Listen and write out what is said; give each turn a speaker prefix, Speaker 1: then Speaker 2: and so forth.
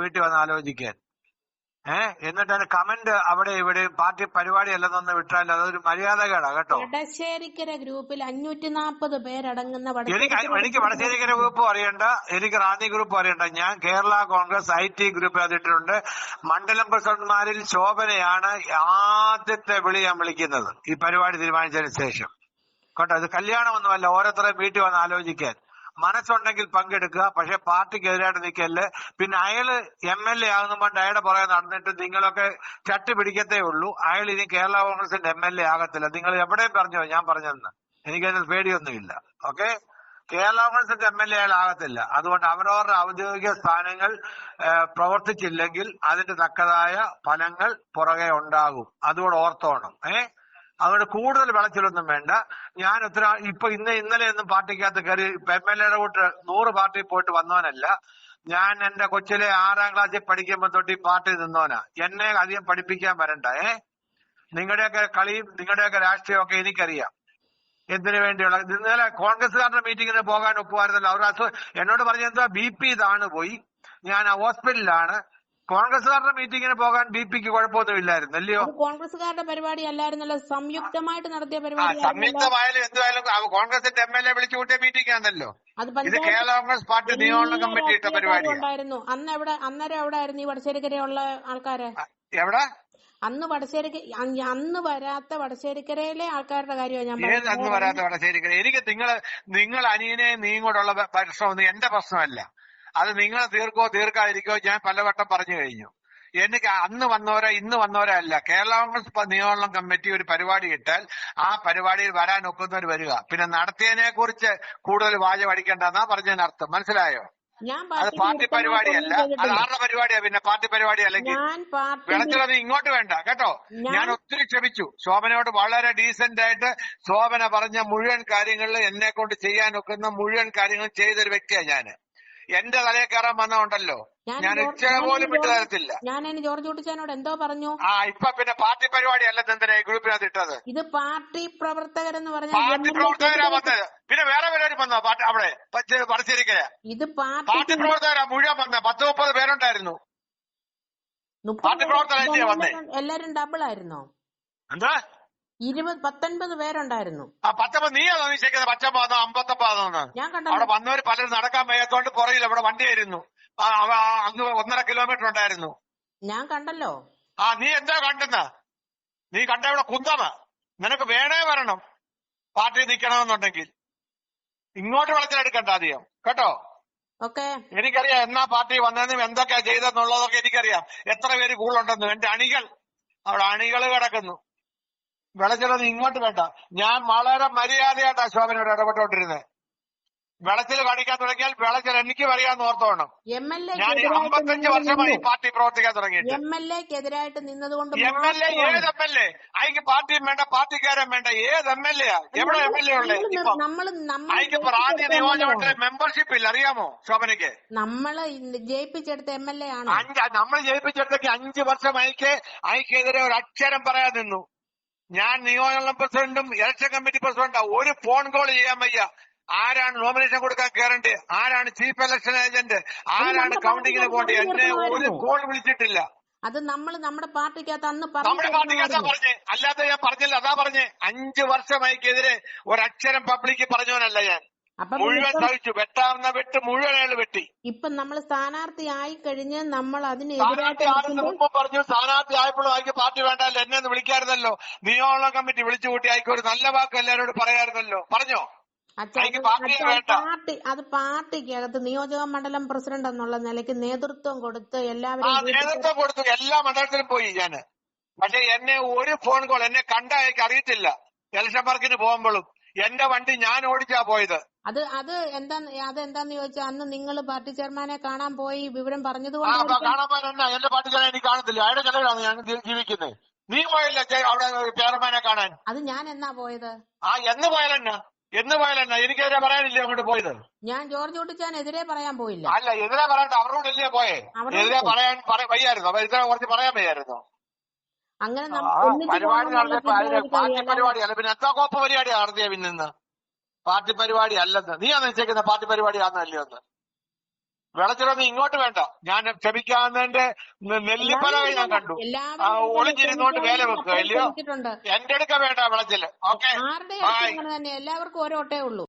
Speaker 1: വീട്ടിൽ വന്ന് ആലോചിക്കാൻ. എന്നിട്ട് അതിന് കമന്റ് അവിടെ ഇവിടെ പാർട്ടി പരിപാടി അല്ലെന്നൊന്ന് വിട്ടാൽ അതൊരു മര്യാദകേടാ കേട്ടോ.
Speaker 2: വടശ്ശേരിക്കര ഗ്രൂപ്പിൽ 540 പേരടങ്ങുന്ന
Speaker 1: എനിക്ക് വടശ്ശേരിക്കര ഗ്രൂപ്പ് അറിയണ്ട, എനിക്ക് റാന്നി ഗ്രൂപ്പ് അറിയണ്ട. ഞാൻ കേരള കോൺഗ്രസ് IT ഗ്രൂപ്പിൽ അതിട്ടിട്ടുണ്ട്. മണ്ഡലം പ്രസിഡന്റ്മാരിൽ ശോഭനയാണ് ആദ്യത്തെ വിളി ഞാൻ വിളിക്കുന്നത് ഈ പരിപാടി തീരുമാനിച്ചതിന് ശേഷം കേട്ടോ. ഇത് കല്യാണമൊന്നുമല്ല, ഓരോരുത്തരെയും വീട്ടിൽ വന്ന് ആലോചിക്കാൻ. മനസ്സുണ്ടെങ്കിൽ പങ്കെടുക്കുക, പക്ഷെ പാർട്ടിക്കെതിരായിട്ട് നിൽക്കല്ലേ. പിന്നെ അയാള് MLA ആകുന്ന പണ്ട് അയാളുടെ പുറകെ നടന്നിട്ട് നിങ്ങളൊക്കെ ചട്ടി പിടിക്കത്തേ ഉള്ളൂ. അയാൾ ഇനി കേരള കോൺഗ്രസിന്റെ MLA ആകത്തില്ല. നിങ്ങൾ എവിടെയും പറഞ്ഞോ ഞാൻ പറഞ്ഞതെന്ന്, എനിക്കതിന് പേടിയൊന്നുമില്ല. ഓക്കെ, കേരള കോൺഗ്രസിന്റെ MLA അയാൾ ആകത്തില്ല. അതുകൊണ്ട് അവരവരുടെ ഔദ്യോഗിക സ്ഥാനങ്ങൾ പ്രവർത്തിച്ചില്ലെങ്കിൽ അതിന്റെ തക്കതായ ഫലങ്ങൾ പുറകെ ഉണ്ടാകും. അതുകൂടെ ഓർത്തോണം. അതുകൊണ്ട് കൂടുതൽ വിളച്ചിലൊന്നും വേണ്ട. ഞാൻ ഇന്നലെ ഒന്നും പാർട്ടിക്കകത്ത് കയറി MLA കൂട്ട് 100 പാർട്ടി പോയിട്ട് വന്നവനല്ല. ഞാൻ എന്റെ കൊച്ചിലെ 6ാം ക്ലാസ്സിൽ പഠിക്കുമ്പോ തൊട്ട് ഈ പാർട്ടി നിന്നോനാ. എന്നെ അധികം പഠിപ്പിക്കാൻ വരണ്ട. നിങ്ങളുടെയൊക്കെ കളിയും നിങ്ങളുടെയൊക്കെ രാഷ്ട്രീയം ഒക്കെ എനിക്കറിയാം. എന്തിനു വേണ്ടിയുള്ള ഇന്നലെ കോൺഗ്രസ്സുകാരുടെ മീറ്റിങ്ങിന് പോകാൻ ഒപ്പുമായിരുന്നല്ലോ. അവർ എന്നോട് പറഞ്ഞെന്താ BP ഇതാണ് പോയി, ഞാൻ ഹോസ്പിറ്റലിലാണ്. കോൺഗ്രസ്സുകാരുടെ മീറ്റിങ്ങിന് പോകാൻ BP-ക്ക് കുഴപ്പമൊന്നും അല്ലയോ?
Speaker 2: കോൺഗ്രസ്സുകാരുടെ പരിപാടി അല്ലായിരുന്നല്ലോ, സംയുക്തമായിട്ട് നടത്തിയ പരിപാടി.
Speaker 1: സംയുക്തമായാലും എന്തുമായാലും കോൺഗ്രസിന്റെ MLA വിളിച്ചു കൂട്ടിയ മീറ്റിംഗ് ആണല്ലോ ഇത്. കേരള കോൺഗ്രസ് പാർട്ടി നിയമന കമ്മിറ്റി ഇട്ട പരിപാടി
Speaker 2: ഉണ്ടായിരുന്നു. അന്നേരം എവിടെ ആയിരുന്നു ഈ വടശ്ശേരിക്കരയുള്ള ആൾക്കാര്?
Speaker 1: എവിടെ?
Speaker 2: അന്ന് വരാത്ത വടശ്ശേരിക്കരയിലെ ആൾക്കാരുടെ കാര്യമാണ് ഞാൻ
Speaker 1: പറഞ്ഞത്. അന്ന് വരാത്ത വടശ്ശേരിക്കര എനിക്ക് നിങ്ങൾ അനിയനെ നീങ്ങോട്ടുള്ള പ്രശ്നമൊന്നും എന്റെ പ്രശ്നമല്ല. അത് നിങ്ങൾ തീർക്കാതിരിക്കോ ഞാൻ പലവട്ടം പറഞ്ഞു കഴിഞ്ഞു. എനിക്ക് അന്ന് വന്നവരോ ഇന്ന് വന്നവരോ അല്ല. കേരള കോൺഗ്രസ് നിയമനം കമ്മിറ്റി ഒരു പരിപാടി ഇട്ടാൽ ആ പരിപാടിയിൽ വരാൻ ഒക്കുന്നവർ വരിക. പിന്നെ നടത്തിയതിനെ കുറിച്ച് കൂടുതൽ വാചകം അടിക്കേണ്ടെന്നാ പറഞ്ഞതിനർത്ഥം. മനസ്സിലായോ? അത് പാർട്ടി പരിപാടിയല്ല. അത് ആരുടെ പരിപാടിയാ പിന്നെ? പാർട്ടി പരിപാടി അല്ലെങ്കിൽ വിളച്ചിലത് ഇങ്ങോട്ട് വേണ്ട കേട്ടോ. ഞാൻ ഒത്തിരി ക്ഷമിച്ചു. ശോഭനയോട് വളരെ ഡീസന്റ് ആയിട്ട് ശോഭന പറഞ്ഞ മുഴുവൻ കാര്യങ്ങളിൽ എന്നെ കൊണ്ട് ചെയ്യാൻ ഒക്കുന്ന മുഴുവൻ കാര്യങ്ങളും ചെയ്തൊരു വ്യക്തിയാണ് ഞാൻ. എന്റെ തലയെ കയറാൻ വന്നതുണ്ടല്ലോ, ഞാൻ ഇച്ചിരി പോലും വിട്ടു തരത്തില്ല.
Speaker 2: ഞാൻ ജോർജ് കുട്ടിച്ചാനോട് എന്തോ പറഞ്ഞു.
Speaker 1: ഇപ്പൊ പിന്നെ പാർട്ടി പരിപാടി അല്ലെന്ന് എന്തിനാ ഈ ഗ്രൂപ്പിനകത്ത് ഇട്ടത്?
Speaker 2: ഇത് പാർട്ടി പ്രവർത്തകരെന്ന് പറഞ്ഞ
Speaker 1: പാർട്ടി പ്രവർത്തകരാ വന്നത്. പിന്നെ വേറെ പരിപാടി വന്നോ പാർട്ടി അവിടെ വടശ്ശേരിക്കര?
Speaker 2: ഇത്
Speaker 1: പാർട്ടി പ്രവർത്തകരാ മുഴുവൻ വന്നത്. 10-30 പേരുണ്ടായിരുന്നു പാർട്ടി പ്രവർത്തകരാ വന്നേ.
Speaker 2: എല്ലാരും ഡബിൾ ആയിരുന്നോ?
Speaker 1: എന്താ
Speaker 2: 19 പേരുണ്ടായിരുന്നു.
Speaker 1: 19 നീ അതോ നിശ്ചയിക്കുന്നത്? 19 59
Speaker 2: ഞാൻ കണ്ടു.
Speaker 1: അവിടെ വന്നവര് പലരും നടക്കാൻ വയ്യാത്തോണ്ട് പുറകിൽ അവിടെ വണ്ടിയായിരുന്നു. അന്ന് 1.5 കിലോമീറ്റർ ഉണ്ടായിരുന്നു.
Speaker 2: ഞാൻ കണ്ടല്ലോ.
Speaker 1: നീ എന്താ കണ്ടെന്ന? നീ കണ്ട ഇവിടെ കുന്തമ. നിനക്ക് വേണേ വരണം പാർട്ടി നിക്കണമെന്നുണ്ടെങ്കിൽ. ഇങ്ങോട്ട് വിളച്ചിലെടുക്കണ്ട അധികം കേട്ടോ. എനിക്കറിയാം എന്നാ പാർട്ടി വന്നതെന്നും എന്തൊക്കെയാ ചെയ്തെന്നുള്ളതൊക്കെ എനിക്കറിയാം. എത്ര പേര് കൂടുതലുണ്ടെന്നും. എന്റെ അവിടെ അണികള് കിടക്കുന്നു. വിളച്ചിലൊന്നും ഇങ്ങോട്ട് വേണ്ട. ഞാൻ വളരെ മര്യാദയായിട്ടാ ശോഭനയോട് ഇടപെട്ടോണ്ടിരുന്നത്. വിളച്ചിൽ കാണിക്കാൻ തുടങ്ങിയാൽ വിളച്ചിൽ എനിക്ക് പറയാന്ന് ഓർത്തോണം. ഞാൻ 55 വർഷമായി പാർട്ടി പ്രവർത്തിക്കാൻ തുടങ്ങിയിട്ട്.
Speaker 2: MLA-ക്കെതിരായിട്ട് നിന്നതുകൊണ്ട്
Speaker 1: MLA ഏത് MLA? അതിക്ക് പാർട്ടിയും വേണ്ട പാർട്ടിക്കാരും വേണ്ട. ഏത് MLA? എവിടെ MLA ഉള്ളത്? അതിക്കിപ്പോ റാന്നി നിയോജകമണ്ഡലത്തിലെ മെമ്പർഷിപ്പ് ഇല്ല, അറിയാമോ ശോഭനയ്ക്ക്?
Speaker 2: നമ്മള് ജയിപ്പിച്ചെടുത്ത MLA ആണ്.
Speaker 1: നമ്മൾ ജയിപ്പിച്ചെടുത്തേക്ക് 5 വർഷം അതിക്കെതിരെ ഒരു അക്ഷരം പറയാൻ നിന്നു. ഞാൻ നിയോജക പ്രസിഡന്റും ഇലക്ഷൻ കമ്മിറ്റി പ്രസിഡന്റാ. ഒരു ഫോൺ കോൾ ചെയ്യാൻ വയ്യ. ആരാണ് നോമിനേഷൻ കൊടുക്കാൻ കയറേണ്ടത്, ആരാണ് ചീഫ് ഇലക്ഷൻ ഏജന്റ്, ആരാണ് കൗണ്ടിങ്ങിന് പോകേണ്ടത്, എന്നെ ഒരു കോൾ വിളിച്ചിട്ടില്ല.
Speaker 2: അത് നമ്മുടെ പാർട്ടിക്കകത്ത്
Speaker 1: നമ്മുടെ പാർട്ടിക്കകത്താ പറഞ്ഞേ, അല്ലാതെ ഞാൻ പറഞ്ഞില്ല. അതാ പറഞ്ഞേ 5 വർഷം അതിക്കെതിരെ ഒരക്ഷരം പബ്ലിക്ക് പറഞ്ഞവനല്ല ഞാൻ. മുഴുവൻ സഹിച്ചു. വെട്ടാവുന്ന വെട്ട് മുഴുവൻ അയാൾ വെട്ടി.
Speaker 2: ഇപ്പൊ നമ്മൾ സ്ഥാനാർത്ഥി ആയി കഴിഞ്ഞ് നമ്മൾ
Speaker 1: സ്ഥാനാർത്ഥി ആകുന്ന മുമ്പ് പറഞ്ഞു. സ്ഥാനാർത്ഥി ആയപ്പോഴും ആയിക്ക് പാർട്ടി വേണ്ടല്ലോ, എന്നെ ഒന്ന് വിളിക്കാറുന്നല്ലോ. നിയോജക കമ്മിറ്റി വിളിച്ചു കൂട്ടി ആയിക്ക് ഒരു നല്ല വാക്ക് എല്ലാവരോടും പറയാറുന്നല്ലോ. പറഞ്ഞോ?
Speaker 2: അത് പാർട്ടിക്കകത്ത് നിയോജക മണ്ഡലം പ്രസിഡന്റ് എന്നുള്ള നിലയ്ക്ക് നേതൃത്വം കൊടുത്ത്
Speaker 1: നേതൃത്വം കൊടുത്തു. എല്ലാ മണ്ഡലത്തിലും പോയി ഞാന്. പക്ഷെ എന്നെ ഒരു ഫോൺ കോൾ എന്നെ കണ്ട എനിക്ക് അറിയത്തില്ല. ഇലക്ഷൻ വർക്കിന് പോകുമ്പോഴും എന്റെ വണ്ടി ഞാൻ ഓടിച്ചാ പോയത്.
Speaker 2: അതെന്താന്ന് ചോദിച്ചാൽ അന്ന് നിങ്ങൾ പാർട്ടി ചെയർമാനെ കാണാൻ പോയി വിവരം പറഞ്ഞത്
Speaker 1: കാണാൻ പോയെന്നാ? എന്റെ പാർട്ടി ചെയർമാൻ എനിക്ക് കാണത്തില്ല. അയാളുടെ ചെലവിലാണ് ഞാൻ ജീവിക്കുന്നത്. നീ പോയില്ല അവിടെ ചെയർമാനെ കാണാൻ?
Speaker 2: അത് ഞാൻ എന്നാ പോയത്?
Speaker 1: എന്ന് പോയാലെന്നാ? എനിക്കെതിരെ പറയാനില്ലേ അങ്ങോട്ട് പോയത്?
Speaker 2: ഞാൻ ജോർജ് കുട്ടിച്ചാനെതിരെ പറയാൻ പോയില്ല.
Speaker 1: അല്ല, എതിരെ പറയണ്ട, അവരോടല്ലേ പോയേ. എതിരെ പറയാൻ വയ്യായിരുന്നോ? എതിരെ കുറച്ച് പറയാൻ വയ്യായിരുന്നോ?
Speaker 2: അങ്ങനെ
Speaker 1: പരിപാടി പാർട്ടി പരിപാടിയല്ല പിന്നെ എന്താ കോപ്പ പരിപാടിയാ നടത്തിയ? പിന്നെ പാർട്ടി പരിപാടി അല്ലെന്ന് നീ നിശ്ചയിക്കുന്ന പാർട്ടി പരിപാടി ആണെന്നല്ലേ ഒന്ന്? വിളച്ചിലൊന്നും ഇങ്ങോട്ട് വേണ്ട. ഞാൻ ക്ഷമിക്കാവുന്നതിന്റെ നെല്ലിപ്പലകൾ ഞാൻ കണ്ടു. ഒളിഞ്ഞിരുന്നോണ്ട് വേല വെക്കുക, ഇല്ലയോ? എന്റെ അടുക്ക വേണ്ട വിളച്ചില്. ഓക്കെ,
Speaker 2: ആരുടെ തന്നെ എല്ലാവർക്കും ഓരോ ഒട്ടേ ഉള്ളൂ.